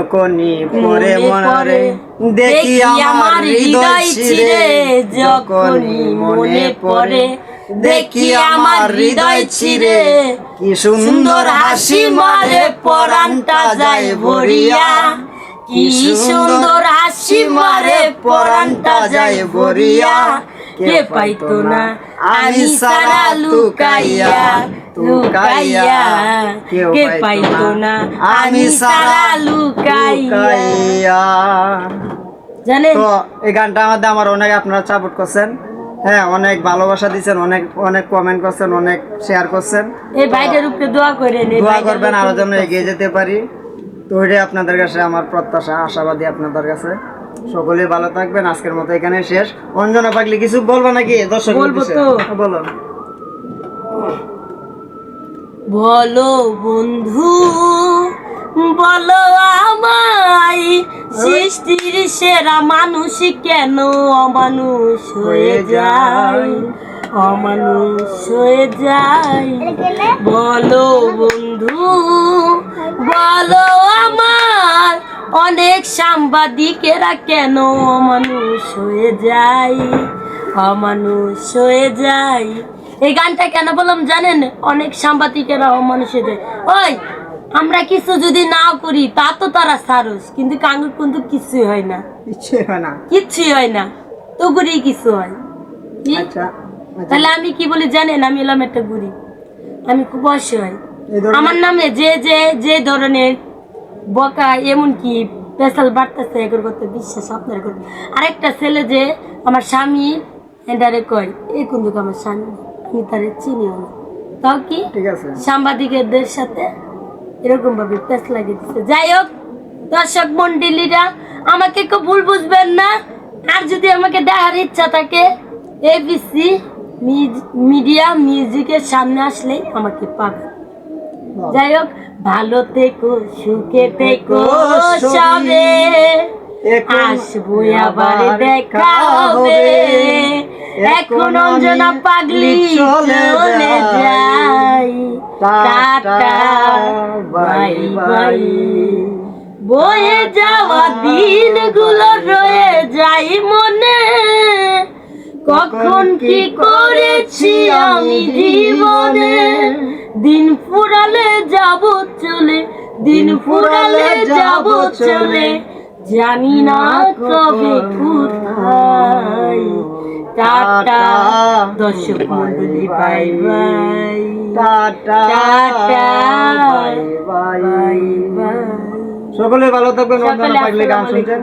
যখনই পরে মনে দেখি আমার হৃদয় ছিঁড়ে, যখনই মনে পড়ে দেখি আমার হৃদয় ছিঁড়ে, কি সুন্দর হাসি মারে পরাণটা যায় ভরিয়া, কি সুন্দর হাসি মারে পরাণটা যায় ভরিয়া, কে পাইতো না আমি সারা লুকাইয়া লুকাইয়া, কে পাইতো না আমি সারা লুকাইয়া। জানেন তো এই গানটা আমার অনেক আপনারা সাপোর্ট করছেন, হ্যাঁ অনেক ভালোবাসা দিচ্ছেন, অনেক অনেক কমেন্ট করছেন, অনেক শেয়ার করছেন। এই ভাইটার উপরে দোয়া করেন, দোয়া করবেন আরো যেন এগিয়ে যেতে পারি। তো ওইটাই আপনাদের কাছে আমার প্রত্যাশা, আশাবাদী আপনাদের কাছে। সকলে ভালো থাকবেন। আজকের মতো এখানে শেষ। অঞ্জনা পাগলি কিছু বলবো নাকি দর্শক? বলবো তো, বলো। বলো বন্ধু বলো আমায়, সৃষ্টির সেরা মানুষ কেন অমানুষ হয়ে যায়, অমানুষ হয়ে যায়। বলো বন্ধু বলো আমার, অনেক সাংবাদিকেরা কেন অমানুষ হয়ে যায়, অমানুষ হয়ে যায়। এই গানটা কেন বললাম জানেন? অনেক সাংবাদিকেরা অমানুষ হয়ে যায়। ওই আমরা কিছু যদি না করি তা তো তারা সারস, কিন্তু কাঙ্গুর কিন্তু কিছুই হয় না, কিছুই হয় না, কিছুই হয় না, তো গুড়ি কিছু হয়। তাহলে আমি কি বলি জানেন? আমি এলাম একটা গুড়ি, আমি খুব অসহায়। আমার নামে যে যে যে ধরনের বকা এমনকি পেশাল বাড়তেছে, এগুলো করতে বিশ্বাস আপনার করবে। আরেকটা ছেলে যে আমার স্বামী এন্ডারে কয়, এই কিন্তু আমার স্বামী, আমি তারে চিনিও না, তাও কি সাংবাদিকদের সাথে এরকম ভাবে পেশ লাগিয়ে দিচ্ছে। যাই হোক দর্শক মন্ডলীরা, আমাকে কেউ ভুল বুঝবেন না। আর যদি আমাকে দেখার ইচ্ছা থাকে এবিসি মিডিয়া মিউজিকের সামনে আসলেই আমাকে পাবে। যাই হোক ভালো থেকো, সুখে থেকো সবে, আসবো আবার দেখা হবে। এখন অঞ্জনা পাগলি চলে যাই, টাটা বাই বাই। বয়ে যাওয়া দিনগুলো রয়ে যাই মনে, কখন কি করেছি আমি জীবনে। দিন ফুরালে যাব চলে, দিন ফুরালে যাব চলে, জানি না কবে কোথায়। টাটা দর্শক মন্ডলী, bye bye, tata bye bye. সকলে ভালো থাকবেন। অঞ্জনা পাগলি গান শুনছেন।